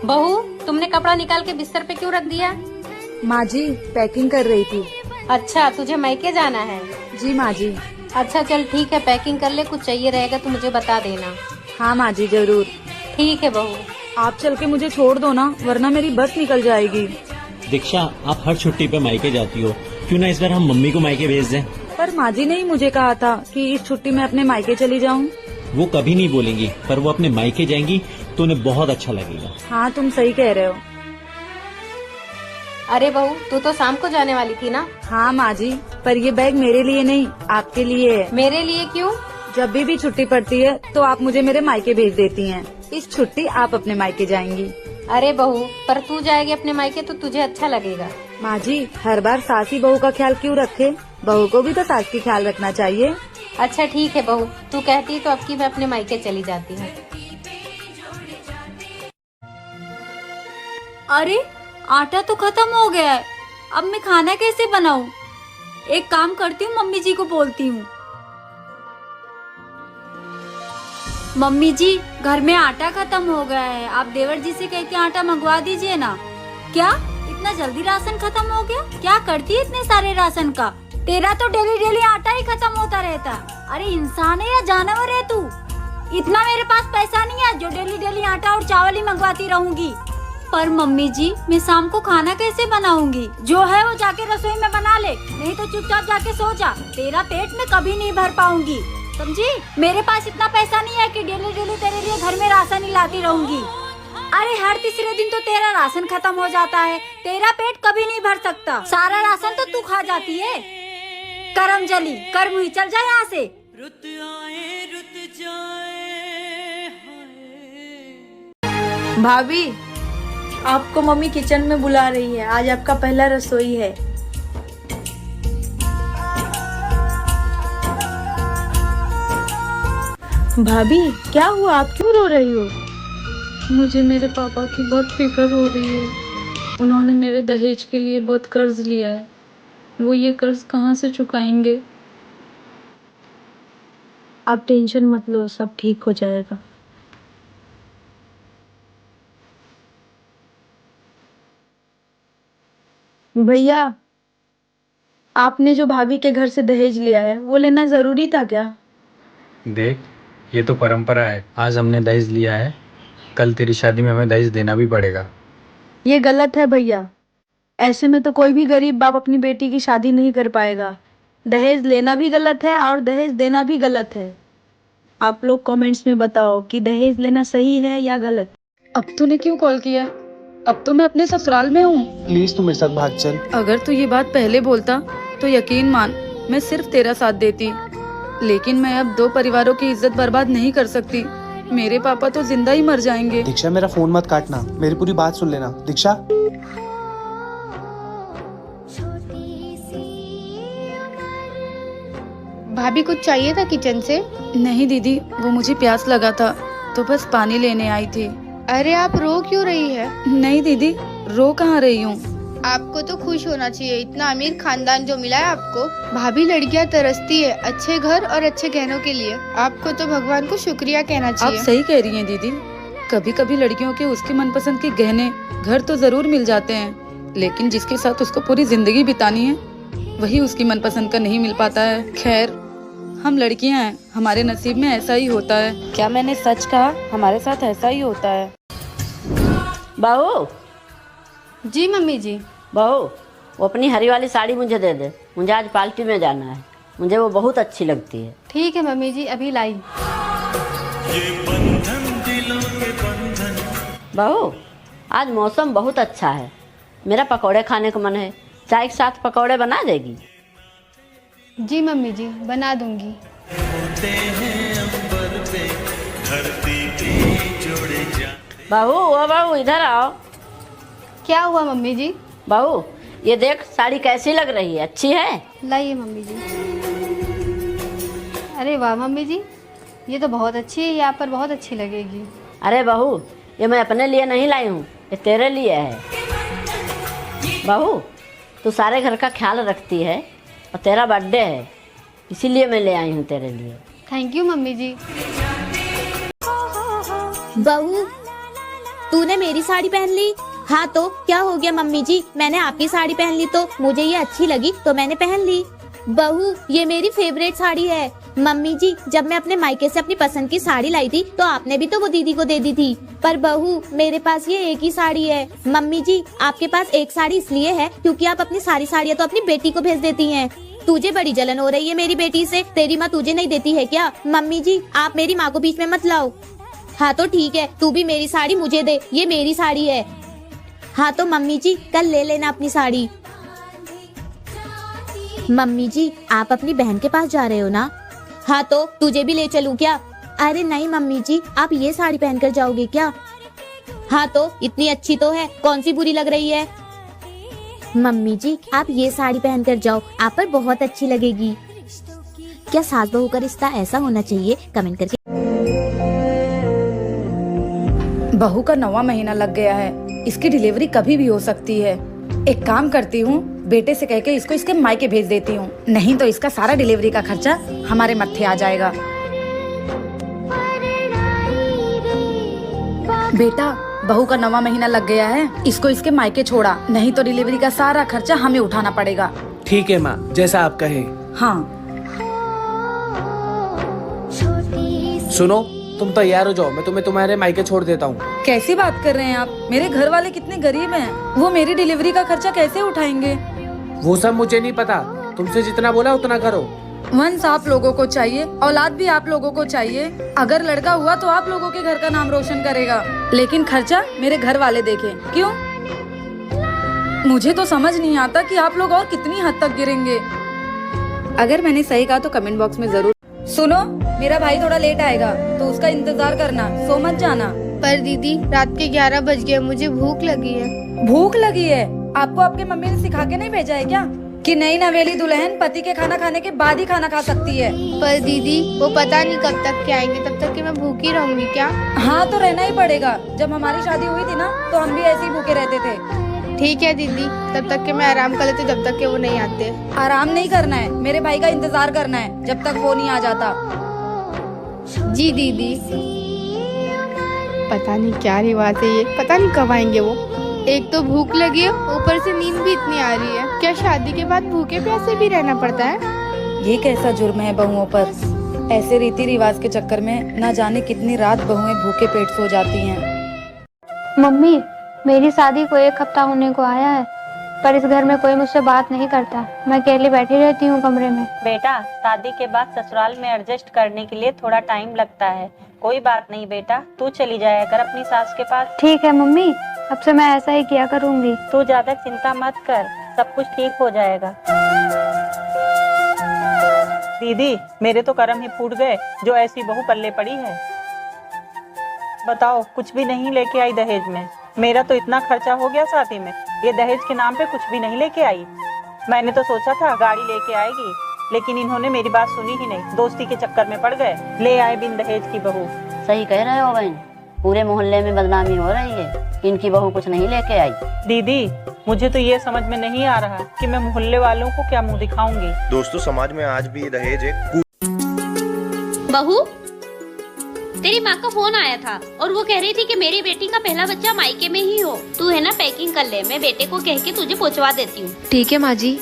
बहू, तुमने कपड़ा निकाल के बिस्तर पे क्यों रख दिया? माँ जी पैकिंग कर रही थी। अच्छा, तुझे मायके जाना है? जी माँ जी। अच्छा चल ठीक है, पैकिंग कर ले, कुछ चाहिए रहेगा तो मुझे बता देना। हाँ माँ जी जरूर। ठीक है बहू। आप चल के मुझे छोड़ दो ना, वरना मेरी बस निकल जाएगी। दीक्षा, आप हर छुट्टी पे मायके जाती हो, क्यों ना इस बार हम मम्मी को मायके भेज दें? पर माँ जी ने ही मुझे कहा था कि इस छुट्टी में अपने मायके चली जाऊँ। वो कभी नहीं बोलेंगी, पर वो अपने मायके जाएंगी तो उन्हें बहुत अच्छा लगेगा। हाँ तुम सही कह रहे हो। अरे बहू, तू तो शाम को जाने वाली थी ना? हाँ माँ जी, पर ये बैग मेरे लिए नहीं आपके लिए है। मेरे लिए क्यों? जब भी छुट्टी पड़ती है तो आप मुझे मेरे मायके भेज देती हैं। इस छुट्टी आप अपने मायके जाएंगी। अरे बहू, पर तू जाएगी अपने मायके तो तुझे अच्छा लगेगा। माँ जी हर बार सास ही बहू का ख्याल क्यों रखे, बहू को भी तो सास की ख्याल रखना चाहिए। अच्छा ठीक है बहू, तू कहती है तो अब की मैं अपने मायके चली जाती हूँ। अरे आटा तो खत्म हो गया है, अब मैं खाना कैसे बनाऊं? एक काम करती हूँ, मम्मी जी को बोलती हूँ। मम्मी जी, घर में आटा खत्म हो गया है, आप देवर जी से कह के आटा मंगवा दीजिए ना। क्या इतना जल्दी राशन खत्म हो गया? क्या करती है इतने सारे राशन का? तेरा तो डेली डेली आटा ही खत्म होता रहता। अरे इंसान है या जानवर है तू? इतना मेरे पास पैसा नहीं है जो डेली डेली आटा और चावल ही मंगवाती रहूंगी। पर मम्मी जी, मैं शाम को खाना कैसे बनाऊंगी? जो है वो जाके रसोई में बना ले, नहीं तो चुपचाप जाके सो जा। तेरा पेट में कभी नहीं भर पाऊंगी, समझी? मेरे पास इतना पैसा नहीं है कि डेली डेली तेरे लिए घर में राशन ही लाती रहूंगी। अरे हर तीसरे दिन तो तेरा राशन खत्म हो जाता है, तेरा पेट कभी नहीं भर सकता। सारा राशन तो तू खा जाती है। करम जली कर मुही, चल जा यहाँ से। रुत आए रुत जाए। भाभी, आपको मम्मी किचन में बुला रही है, आज आपका पहला रसोई है। भाभी क्या हुआ, आप क्यों रो रही हो? मुझे मेरे पापा की बहुत फिक्र हो रही है। उन्होंने मेरे दहेज के लिए बहुत कर्ज लिया है, वो ये कर्ज कहाँ से चुकाएंगे? आप टेंशन मत लो, सब ठीक हो जाएगा। भैया, आपने जो भाभी के घर से दहेज लिया है वो लेना जरूरी था क्या? देख, ये तो परंपरा है। आज हमने दहेज लिया है, कल तेरी शादी में हमें दहेज देना भी पड़ेगा। ये गलत है भैया, ऐसे में तो कोई भी गरीब बाप अपनी बेटी की शादी नहीं कर पाएगा। दहेज लेना भी गलत है और दहेज देना भी गलत है। आप लोग कमेंट्स में बताओ कि दहेज लेना सही है या गलत। अब तूने क्यों कॉल किया? अब तो मैं अपने ससुराल में हूँ। प्लीज तू मेरे साथ भाग चल। अगर तू ये बात पहले बोलता तो यकीन मान मैं सिर्फ तेरा साथ देती, लेकिन मैं अब दो परिवारों की इज्जत बर्बाद नहीं कर सकती। मेरे पापा तो जिंदा ही मर जाएंगे। दीक्षा मेरा फोन मत काटना, मेरी पूरी बात सुन लेना। दीक्षा, भाभी कुछ चाहिए था किचन से? नहीं दीदी, वो मुझे प्यास लगा था तो बस पानी लेने आई थी। अरे आप रो क्यों रही है? नहीं दीदी, रो कहाँ रही हूँ। आपको तो खुश होना चाहिए, इतना अमीर खानदान जो मिला है आपको। भाभी लड़कियां तरसती है अच्छे घर और अच्छे गहनों के लिए, आपको तो भगवान को शुक्रिया कहना आप चाहिए। सही कह रही हैं दीदी, कभी कभी लड़कियों के उसकी मनपसंद के गहने घर तो जरूर मिल जाते हैं, लेकिन जिसके साथ उसको पूरी जिंदगी बितानी है वही उसकी मनपसंद का नहीं मिल पाता है। खैर, हम लड़कियां हैं, हमारे नसीब में ऐसा ही होता है। क्या मैंने सच कहा? हमारे साथ ऐसा ही होता है। बहू, जी मम्मी जी। बहू, वो अपनी हरी वाली साड़ी मुझे दे दे, मुझे आज पार्टी में जाना है, मुझे वो बहुत अच्छी लगती है। ठीक है मम्मी जी, अभी लाई। ये बंधन दिलों के बंधन। बहू, आज मौसम बहुत अच्छा है, मेरा पकौड़े खाने का मन है, चाय के साथ पकौड़े बना देगी? जी मम्मी जी, बना दूंगी। होते हैं अंबर पे धरती भी जोड़े जा। बहू, ओ बहू, इधर आओ। क्या हुआ मम्मी जी? बहू, ये देख साड़ी कैसी लग रही है, अच्छी है? लाइए मम्मी जी। अरे वाह मम्मी जी, ये तो बहुत अच्छी है, ये आप पर बहुत अच्छी लगेगी। अरे बहू, ये मैं अपने लिए नहीं लाई हूँ, ये तेरे लिए है। बहू, तू सारे घर का ख्याल रखती है और तेरा बर्थडे है, इसीलिए मैं ले आई हूँ तेरे लिए। थैंक यू मम्मी जी। बहू, तूने मेरी साड़ी पहन ली? हाँ तो क्या हो गया मम्मी जी, मैंने आपकी साड़ी पहन ली तो मुझे ये अच्छी लगी तो मैंने पहन ली। बहू ये मेरी फेवरेट साड़ी है। मम्मी जी जब मैं अपने मायके से अपनी पसंद की साड़ी लाई थी तो आपने भी तो वो दीदी को दे दी थी, पर बहू मेरे पास ये एक ही साड़ी है। मम्मी जी आपके पास एक साड़ी इसलिए है क्योंकि आप अपनी सारी साड़ियाँ तो अपनी बेटी को भेज देती हैं। तुझे बड़ी जलन हो रही है मेरी बेटी से, तेरी माँ तुझे नहीं देती है क्या? मम्मी जी आप मेरी माँ को बीच में मत लाओ। हाँ तो ठीक है, तू भी मेरी साड़ी मुझे दे, ये मेरी साड़ी है। हाँ तो मम्मी जी कल ले लेना अपनी साड़ी। मम्मी जी आप अपनी बहन के पास जा रहे हो ना? हाँ तो तुझे भी ले चलूं क्या? अरे नहीं मम्मी जी आप ये साड़ी पहनकर जाओगे क्या? हाँ तो इतनी अच्छी तो है, कौन सी बुरी लग रही है? मम्मी जी आप ये साड़ी पहनकर जाओ, आप पर बहुत अच्छी लगेगी। क्या सास बहू का रिश्ता ऐसा होना चाहिए? कमेंट करके। बहू का 9वां महीना लग गया है, इसकी डिलीवरी कभी भी हो सकती है। एक काम करती हूँ, बेटे से कह के इसको इसके मायके भेज देती हूँ, नहीं तो इसका सारा डिलीवरी का खर्चा हमारे मत्थे आ जाएगा। बेटा बहू का 9वां महीना लग गया है, इसको इसके मायके छोड़ा, नहीं तो डिलीवरी का सारा खर्चा हमें उठाना पड़ेगा। ठीक है माँ, जैसा आप कहे। हाँ सुनो तुम तैयार हो जाओ, मैं तुम्हें तुम्हारे मायके छोड़ देता हूँ। कैसी बात कर रहे हैं आप? मेरे घर वाले कितने गरीब हैं, वो मेरी डिलीवरी का खर्चा कैसे उठाएंगे? वो सब मुझे नहीं पता, तुमसे जितना बोला उतना करो। वंश आप लोगों को चाहिए, औलाद भी आप लोगों को चाहिए। अगर लड़का हुआ तो आप लोगों के घर का नाम रोशन करेगा, लेकिन खर्चा मेरे घर वाले देखें। क्यों? मुझे तो समझ नहीं आता कि आप लोग और कितनी हद तक गिरेंगे। अगर मैंने सही कहा तो कमेंट बॉक्स में जरूर। सुनो मेरा भाई थोड़ा लेट आएगा तो उसका इंतजार करना, सो मत जाना। पर दीदी रात के 11 बज गए, मुझे भूख लगी है। भूख लगी है? आपको आपके मम्मी ने सिखा के नहीं भेजा है क्या कि नई नवेली दुल्हन पति के खाना खाने के बाद ही खाना खा सकती है? पर दीदी वो पता नहीं कब तक के आएंगे, तब तक कि मैं भूखी रहूंगी क्या? हाँ तो रहना ही पड़ेगा। जब हमारी शादी हुई थी ना तो हम भी ऐसे ही भूखे रहते थे। ठीक है दीदी, तब तक के मैं आराम कर लेती, जब तक के वो नहीं आते। आराम नहीं करना है, मेरे भाई का इंतजार करना है जब तक वो नहीं आ जाता। जी दीदी। पता नहीं क्या रिवाज है ये, पता नहीं कब आएंगे वो। एक तो भूख लगी है, ऊपर से नींद भी इतनी आ रही है। क्या शादी के बाद भूखे प्यासे भी रहना पड़ता है? ये कैसा जुर्म है बहुओं पर? ऐसे रीति रिवाज के चक्कर में न जाने कितनी रात बहुएं भूखे पेट सो जाती हैं। मम्मी मेरी शादी को 1 हफ्ता होने को आया है, पर इस घर में कोई मुझसे बात नहीं करता। मैं अकेले बैठी रहती हूँ कमरे में। बेटा शादी के बाद ससुराल में एडजस्ट करने के लिए थोड़ा टाइम लगता है। कोई बात नहीं बेटा, तू चली जाया कर अपनी सास के पास। ठीक है मम्मी, अब से मैं ऐसा ही किया करूँगी। तू ज्यादा चिंता मत कर, सब कुछ ठीक हो जाएगा। दीदी मेरे तो कर्म ही फूट गए, जो ऐसी बहू पल्ले पड़ी है। बताओ कुछ भी नहीं लेके आई दहेज में। मेरा तो इतना खर्चा हो गया शादी में, ये दहेज के नाम पे कुछ भी नहीं लेके आई। मैंने तो सोचा था गाड़ी लेके आएगी, लेकिन इन्होंने मेरी बात सुनी ही नहीं, दोस्ती के चक्कर में पड़ गए, ले आए बिन दहेज की बहू। सही कह रहे हो बहन, पूरे मोहल्ले में बदनामी हो रही है, इनकी बहू कुछ नहीं लेके आई। दीदी मुझे तो ये समझ में नहीं आ रहा कि मैं मोहल्ले वालों को क्या मुंह दिखाऊंगी। दोस्तों समाज में आज भी दहेज एक बहू तेरी माँ का फोन आया था और वो कह रही थी कि मेरी बेटी का पहला बच्चा मायके में ही हो। तू है ना पैकिंग कर ले, मैं बेटे को कह के तुझे पहुँचवा देती हूँ। ठीक है माँ जी।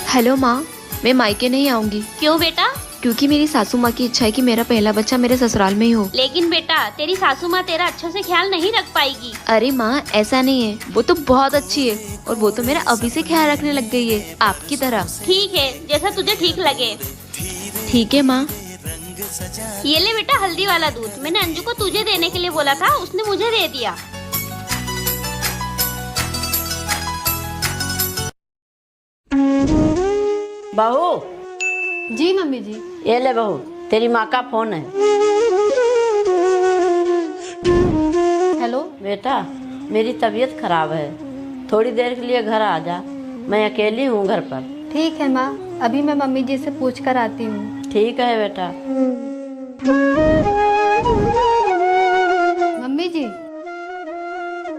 हेलो माँ, मैं मायके नहीं आऊंगी। क्यों बेटा? क्योंकि मेरी सासू माँ की इच्छा है कि मेरा पहला बच्चा मेरे ससुराल में ही हो। लेकिन बेटा तेरी सासू माँ तेरा अच्छे से ख्याल नहीं रख पाएगी। अरे माँ ऐसा नहीं है, वो तो बहुत अच्छी है और वो तो मेरा अभी से ख्याल रखने लग गई है, आपकी तरह। ठीक है जैसा तुझे ठीक लगे। ठीक है माँ। ये ले बेटा हल्दी वाला दूध, मैंने अंजू को तुझे देने के लिए बोला था, उसने मुझे दे दिया। बहू। जी मम्मी जी। ये ले बहू, तेरी माँ का फोन है। हेलो बेटा मेरी तबीयत खराब है, थोड़ी देर के लिए घर आ जा, मैं अकेली हूँ घर पर। ठीक है माँ, अभी मैं मम्मी जी से पूछ कर आती हूँ। ठीक है बेटा। मम्मी जी।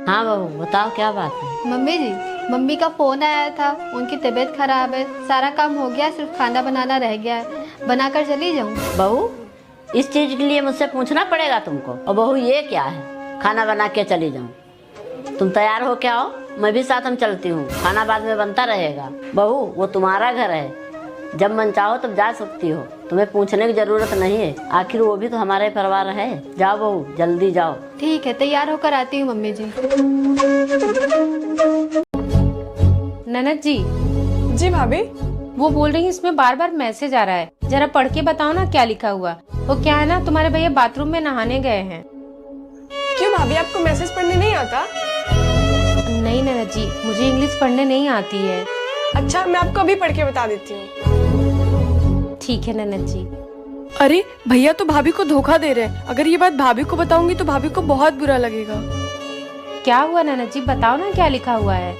हाँ बहू बताओ क्या बात है। मम्मी जी मम्मी का फोन आया था, उनकी तबीयत खराब है, सारा काम हो गया, सिर्फ खाना बनाना रह गया है। बनाकर चली जाऊँ? बहू, इस चीज के लिए मुझसे पूछना पड़ेगा तुमको। और बहू, ये क्या है? खाना बना के चली जाऊँ? तुम तैयार हो क्या हो? मैं भी साथ में चलती हूँ, खाना बाद में बनता रहेगा। बहू, वो तुम्हारा घर है, जब मन चाहो तब जा सकती हो, तुम्हें पूछने की जरूरत नहीं है। आखिर वो भी तो हमारे परिवार है। जाओ बहू, जल्दी जाओ। ठीक है, तैयार होकर आती हूँ मम्मी जी। ननद जी। जी भाभी। वो बोल रही है इसमें बार बार मैसेज आ रहा है, जरा पढ़ के बताओ ना क्या लिखा हुआ। वो क्या है ना, तुम्हारे भैया बाथरूम में नहाने गए हैं। क्यों भाभी, आपको मैसेज पढ़ने नहीं आता? नहीं ननद जी, मुझे इंग्लिश पढ़ने नहीं आती है। अच्छा, मैं आपको अभी पढ़ के बता देती हूँ। ठीक है ननद जी। अरे भैया तो भाभी को धोखा दे रहे हैं। अगर ये बात भाभी को बताऊंगी तो भाभी को बहुत बुरा लगेगा। क्या हुआ ननद जी, बताओ ना क्या लिखा हुआ है।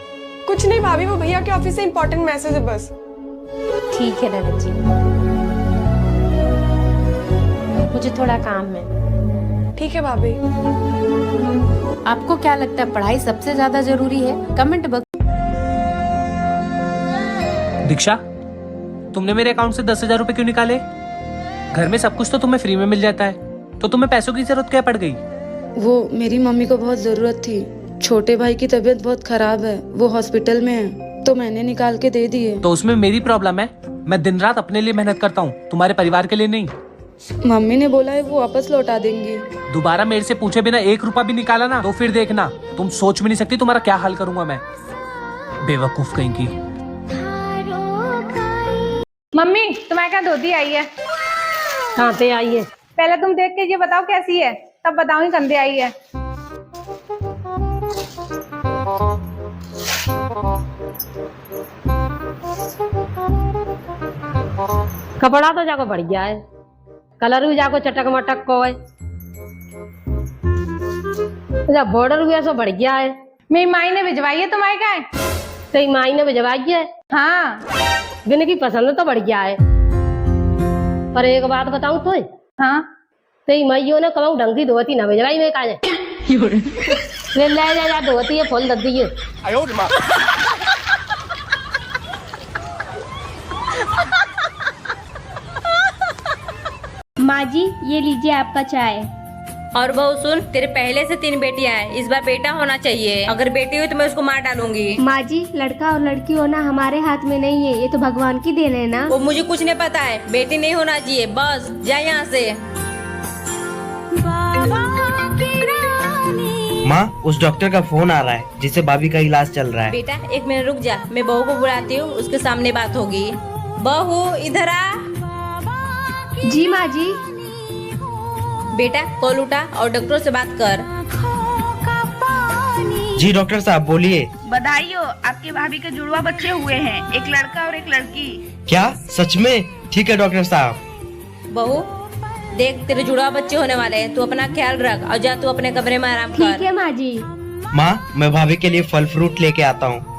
कुछ नहीं भाभी, वो भैया के ऑफिस से इम्पोर्टेंट मैसेज है बस। ठीक है ननद जी, मुझे थोड़ा काम है। ठीक है भाभी। आपको क्या लगता है पढ़ाई सबसे ज्यादा जरूरी है? Comment box. दीक्षा, तुमने मेरे अकाउंट से 10,000 रुपए क्यों निकाले? घर में सब कुछ तो तुम्हें फ्री में मिल जाता है, तो तुम्हें पैसों की जरूरत क्या पड़ गई? वो मेरी मम्मी को बहुत जरूरत थी। छोटे भाई की तबीयत बहुत खराब है, वो हॉस्पिटल में है, तो मैंने निकाल के दे दिए। तो उसमें मेरी प्रॉब्लम है? मैं दिन रात अपने लिए मेहनत करता हूँ, तुम्हारे परिवार के लिए नहीं। मम्मी ने बोला है वो वापस लौटा देंगी। दोबारा मेरे से पूछे बिना 1 रुपया भी निकाला ना, तो फिर देखना, तुम सोच भी नहीं सकती तुम्हारा क्या हाल करूंगा मैं। बेवकूफ कहीं की। मम्मी, तुम्हारे क्या धोती आई है? कहाँ से आई है? पहले तुम देख के ये बताओ कैसी है, तब बताऊंगी कंधे आई है। कपड़ा तो जाको बढ़िया है, कलर भी जाको चटक मटक को है, बॉर्डर भी ऐसा बढ़िया है। मेरी माई ने भिजवाई है, तुम्हारे क्या है? तेरी माई ने भिजवाई है? हाँ। बिन की पसंद तो बढ़िया है, पर एक बात बताऊं तो। हाँ। तेरी माइयों ने कहूँ ढंग की धोती ना भिजवाई में काहे ले जा धोती है फुल दद्दी है। माँ जी, ये लीजिए आपका चाय। और बहू सुन, तेरे पहले से 3 बेटियां हैं, इस बार बेटा होना चाहिए। अगर बेटी हुई तो मैं उसको मार डालूंगी। माँ जी, लड़का और लड़की होना हमारे हाथ में नहीं है, ये तो भगवान की देन है ना। वो मुझे कुछ नहीं पता है, बेटी नहीं होना चाहिए, बस जा यहाँ से। माँ, उस डॉक्टर का फोन आ रहा है जिससे भाभी का इलाज चल रहा है। बेटा 1 मिनट रुक जा, मैं बहू को बुलाती हूँ, उसके सामने बात होगी। बहू इधर आ। जी माँ जी। बेटा कॉल उठा और डॉक्टर से बात कर। जी डॉक्टर साहब बोलिए। बधाई हो, आपके भाभी के जुड़वा बच्चे हुए हैं, एक लड़का और एक लड़की। क्या सच में? ठीक है डॉक्टर साहब। बहू देख, तेरे जुड़वा बच्चे होने वाले हैं, तू अपना ख्याल रख और जा तू अपने कमरे में आराम कर। ठीक है माँ जी। माँ, मैं भाभी के लिए फल फ्रूट लेके आता हूँ।